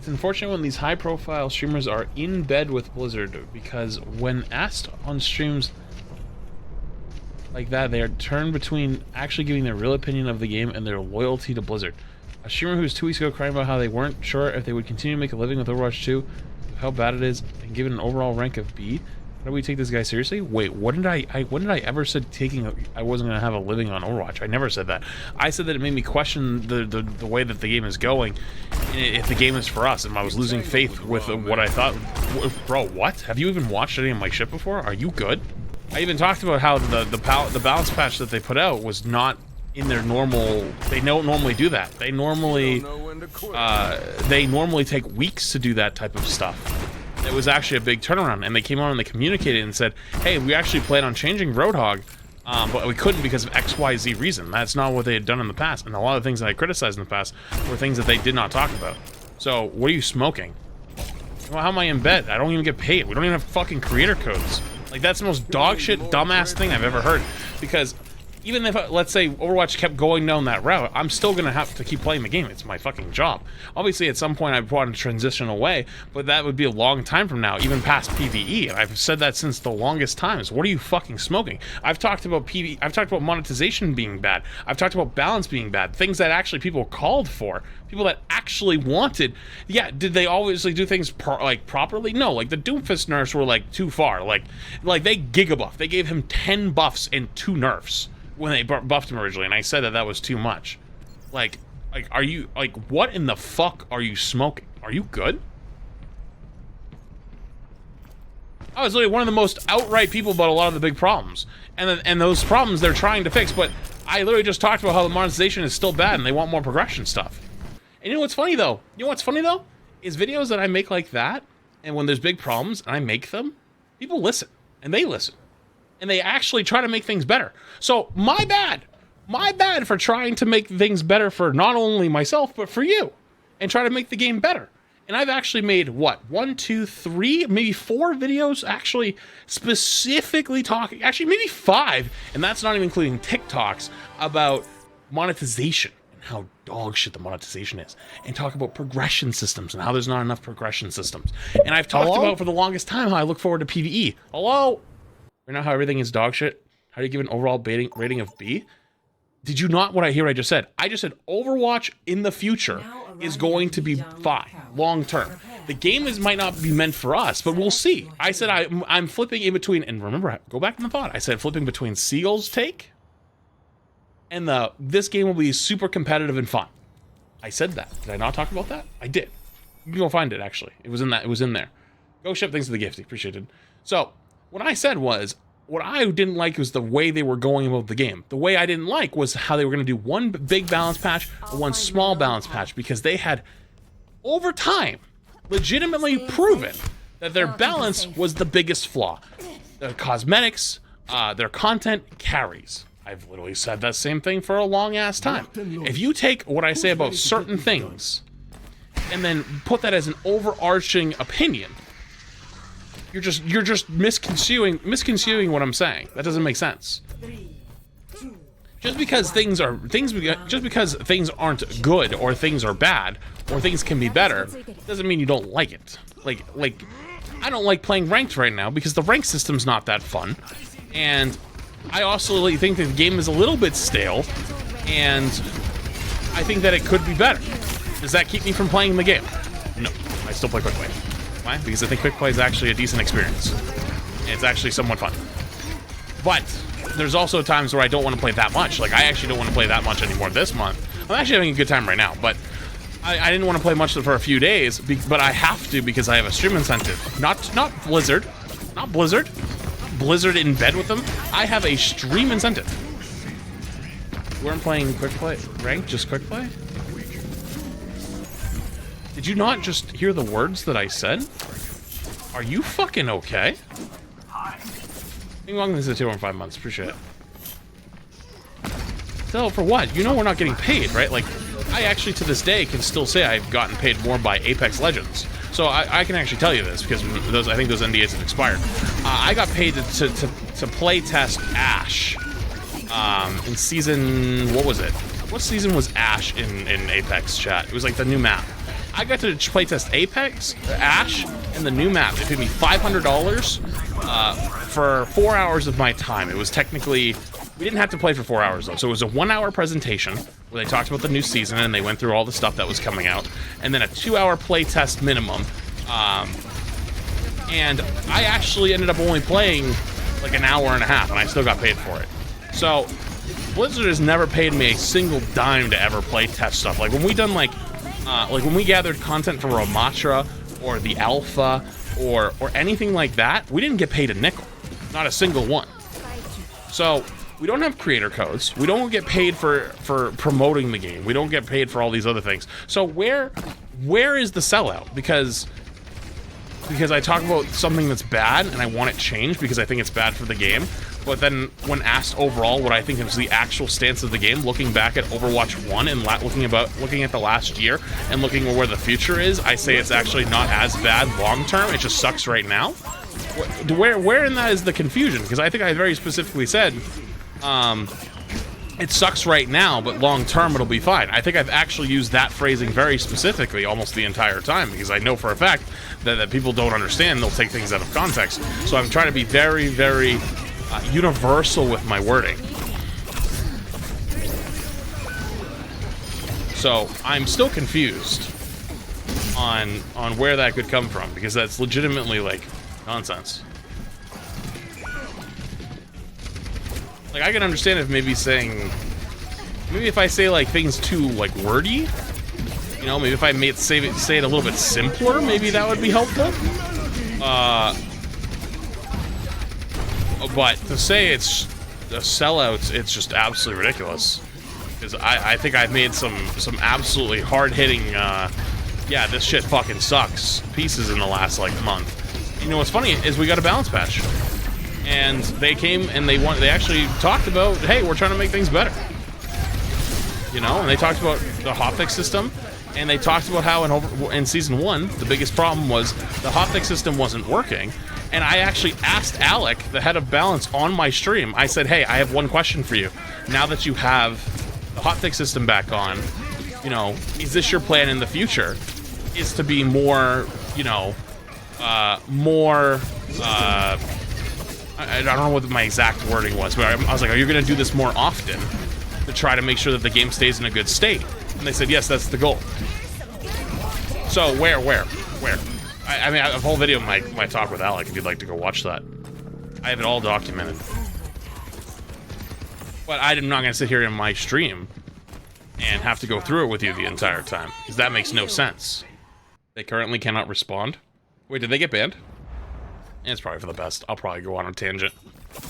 unfortunate when these high-profile streamers are in bed with Blizzard, because when asked on streams like that, they are turned between actually giving their real opinion of the game and their loyalty to Blizzard. A streamer who was 2 weeks ago crying about how they weren't sure if they would continue to make a living with Overwatch 2, how bad it is, and given an overall rank of B. How do we take this guy seriously? Wait, when did I ever said I wasn't gonna have a living on Overwatch? I never said that. I said that it made me question the way that the game is going, if the game is for us, and I was losing faith with what I thought. Bro, what? Have you even watched any of my shit before? Are you good? I even talked about how the balance patch that they put out was not in their normal. They don't normally do that. They normally take weeks to do that type of stuff. It was actually a big turnaround, and they came on and they communicated and said, hey, we actually plan on changing Roadhog, but we couldn't because of XYZ reason. That's not what they had done in the past, and a lot of things that I criticized in the past were things that they did not talk about. So, what are you smoking? Well, how am I in bed? I don't even get paid. We don't even have fucking creator codes. Like, that's the most dog shit, dumbass thing I've ever heard, because even if, let's say, Overwatch kept going down that route, I'm still gonna have to keep playing the game. It's my fucking job. Obviously, at some point, I want to transition away, but that would be a long time from now, even past PvE. And I've said that since the longest times. What are you fucking smoking? I've talked about I've talked about monetization being bad. I've talked about balance being bad. Things that actually people called for. People that actually wanted. Yeah, did they always do things properly? No, like the Doomfist nerfs were like too far. Like they gigabuff. They gave him 10 buffs and 2 nerfs when they buffed him originally, and I said that that was too much. Like, are you, what in the fuck are you smoking? Are you good? I was literally one of the most outright people about a lot of the big problems. And those problems they're trying to fix, but I literally just talked about how the monetization is still bad and they want more progression stuff. And you know what's funny though? Is videos that I make like that, and when there's big problems and I make them, people listen. And they listen. And they actually try to make things better. So, my bad for trying to make things better for not only myself, but for you. And try to make the game better. And I've actually made, what, 1, 2, 3, maybe 4 videos actually specifically talking, actually maybe 5, and that's not even including TikToks, about monetization and how dog shit the monetization is. And talk about progression systems and how there's not enough progression systems. And I've talked about for the longest time how I look forward to PvE. Hello? You know how everything is dog shit? How do you give an overall rating of B? Did you not what I just said? I just said Overwatch in the future is going to be fine, long term. The game might not be meant for us, but we'll see. I said I'm flipping in between, and remember, go back in the thought. I said flipping between Seagull's take and this game will be super competitive and fun. I said that. Did I not talk about that? I did. You can go find it, actually. It was in there. Go ship things to the Gifty. Appreciated. So, what I said was, what I didn't like was the way they were going about the game. The way I didn't like was how they were going to do one big balance patch and one small balance patch, because they had, over time, legitimately proven that their balance was the biggest flaw. Their cosmetics, their content carries. I've literally said that same thing for a long-ass time. If you take what I say about certain things and then put that as an overarching opinion, you're just misconstruing what I'm saying. That doesn't make sense. Just because things aren't good, or things are bad, or things can be better, doesn't mean you don't like it. Like I don't like playing ranked right now because the rank system's not that fun, and I also think that the game is a little bit stale, and I think that it could be better. Does that keep me from playing the game? No, I still play quick play. Why? Because I think quick play is actually a decent experience. And it's actually somewhat fun. But there's also times where I don't want to play that much. Like, I actually don't want to play that much anymore this month. I'm actually having a good time right now, but I didn't want to play much for a few days, but I have to because I have a stream incentive. Not Blizzard. Not Blizzard. Not Blizzard in bed with them. I have a stream incentive. You weren't playing quick play? Rank? Just quick play? Did you not just hear the words that I said? Are you fucking okay? Being long as a 2 or 5 months, appreciate it. So for what? You know we're not getting paid, right? Like, I actually to this day can still say I've gotten paid more by Apex Legends. So I can actually tell you this because I think those NDAs have expired. I got paid to play test Ashe in season, what was it? What season was Ashe in Apex, chat? It was like the new map. I got to playtest Apex, Ash, and the new map. They paid me $500 for 4 hours of my time. It was technically, we didn't have to play for 4 hours though. So it was a 1 hour presentation where they talked about the new season and they went through all the stuff that was coming out, and then a 2 hour playtest minimum. And I actually ended up only playing like an hour and a half, and I still got paid for it. So Blizzard has never paid me a single dime to ever play test stuff. Like when we done like when we gathered content for Ramatra or the Alpha or anything like that, we didn't get paid a nickel, not a single one. So we don't have creator codes. We don't get paid for promoting the game. We don't get paid for all these other things. So where is the sellout? Because I talk about something that's bad and I want it changed because I think it's bad for the game. But then when asked overall what I think is the actual stance of the game, looking back at Overwatch 1 and looking at the last year and looking at where the future is, I say it's actually not as bad long term. It just sucks right now. Where in that is the confusion? Because I think I very specifically said it sucks right now, but long term it'll be fine. I think I've actually used that phrasing very specifically almost the entire time because I know for a fact that people don't understand. They'll take things out of context. So I'm trying to be very, very universal with my wording. So I'm still confused on where that could come from because that's legitimately like nonsense. Like I can understand if maybe if I say like things too like wordy, you know, maybe if I say it a little bit simpler, maybe that would be helpful. But to say it's a sellout, it's just absolutely ridiculous. Because I think I've made some absolutely hard-hitting, yeah, this shit fucking sucks pieces in the last like month. You know what's funny is we got a balance patch. And they came and they actually talked about, hey, we're trying to make things better. You know, and they talked about the hotfix system, and they talked about how in Season 1, the biggest problem was the hotfix system wasn't working. And I actually asked Alec, the head of balance, on my stream. I said, hey, I have one question for you. Now that you have the hotfix system back on, you know, is this your plan in the future? Is to be more, you know, I don't know what my exact wording was, but I was like, are you going to do this more often to try to make sure that the game stays in a good state? And they said, yes, that's the goal. So where? I mean, I have a whole video of my talk with Alec if you'd like to go watch that. I have it all documented. But I'm not going to sit here in my stream and have to go through it with you the entire time, because that makes no sense. They currently cannot respond. Wait, did they get banned? It's probably for the best. I'll probably go on a tangent.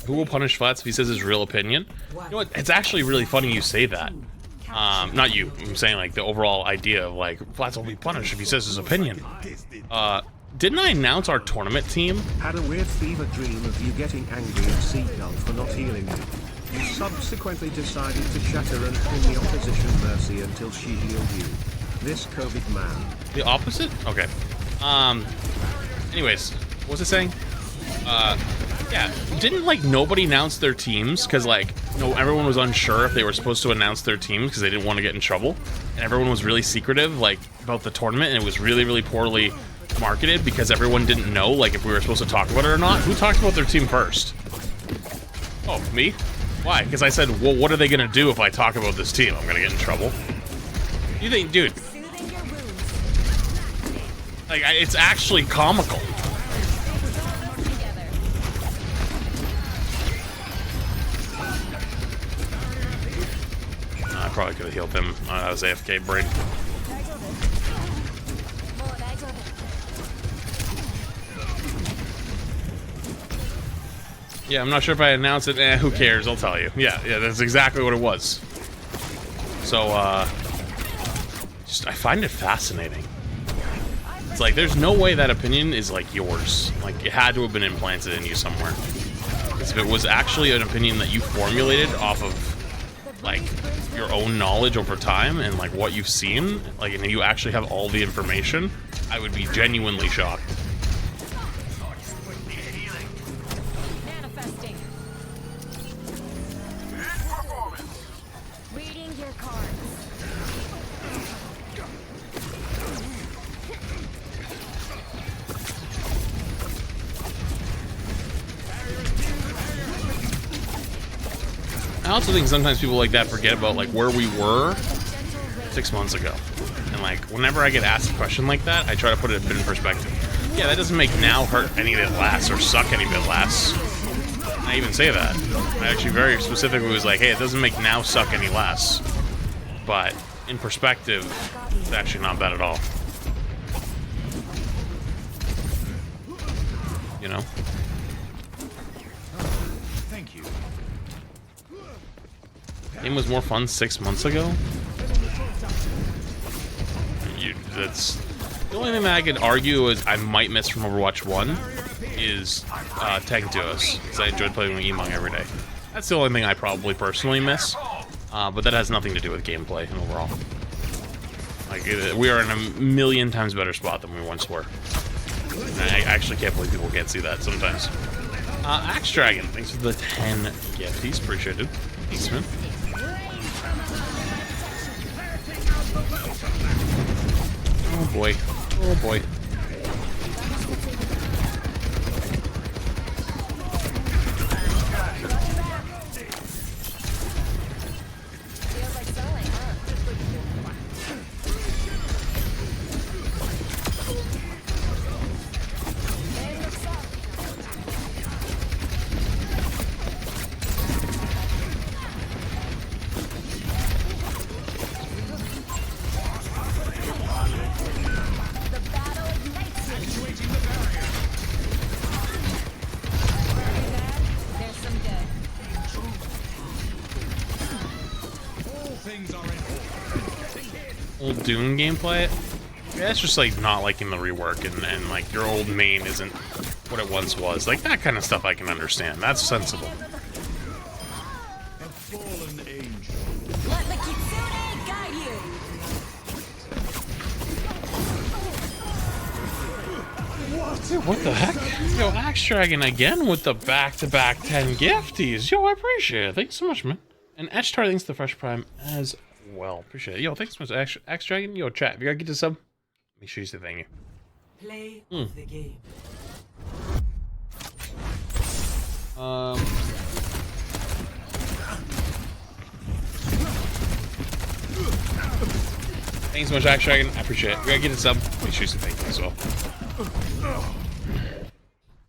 Who will punish Flats if he says his real opinion? You know what? It's actually really funny you say that. Not you. I'm saying like the overall idea of like Flats will be punished if he says his opinion. Didn't I announce our tournament team? Had a weird fever dream of you getting angry at Seagull for not healing you. You subsequently decided to shatter and pin the opposition Mercy until she healed you. This COVID man. The opposite? Okay. Anyways, what was it saying? Yeah, didn't like nobody announce their teams because like everyone was unsure if they were supposed to announce their teams because they didn't want to get in trouble, and everyone was really secretive like about the tournament, and it was really, really poorly marketed because everyone didn't know like if we were supposed to talk about it or not. Who talked about their team first? Oh, me? Why? Because I said, well, what are they gonna do if I talk about this team? I'm gonna get in trouble. You think, dude? Like, it's actually comical. I probably could have healed him. I was AFK brain. Yeah, I'm not sure if I announced it. Who cares? I'll tell you. Yeah, that's exactly what it was. So, just I find it fascinating. It's like there's no way that opinion is like yours. Like it had to have been implanted in you somewhere. Because if it was actually an opinion that you formulated off of like your own knowledge over time and like what you've seen, like and you actually have all the information, I would be genuinely shocked. I also think sometimes people like that forget about like where we were 6 months ago. And like whenever I get asked a question like that, I try to put it a bit in perspective. Yeah, that doesn't make now hurt any bit less or suck any bit less. I even say that. I actually very specifically was like, hey, it doesn't make now suck any less. But in perspective, it's actually not bad at all. You know? Thank you. Game was more fun 6 months ago? That's the only thing that I could argue is I might miss from Overwatch 1 is tank duos, because I enjoyed playing with Emong every day. That's the only thing I probably personally miss, but that has nothing to do with gameplay and overall. Like, we are in a million times better spot than we once were. And I actually can't believe people can't see that sometimes. Axe Dragon, thanks for the 10 gifties, appreciate it. Thanks, man. Oh boy. Oh boy. Old Doom gameplay? Yeah, it's just like not liking the rework and like your old main isn't what it once was. Like that kind of stuff I can understand. That's sensible. A fallen angel. Let the Kitsune guide you. Dude, what the heck? Yo, Axe Dragon again with the back-to-back 10 gifties. Yo, I appreciate it. Thanks so much, man. And Ashtar, thanks to the Fresh Prime as well. Appreciate it. Yo, thanks so much, Axe Dragon. Yo, chat, if you gotta get to sub, make sure you say thank you. Play of the game. Thanks so much, Axe Dragon. I appreciate it. If you gotta get to sub, make sure you say thank you as well.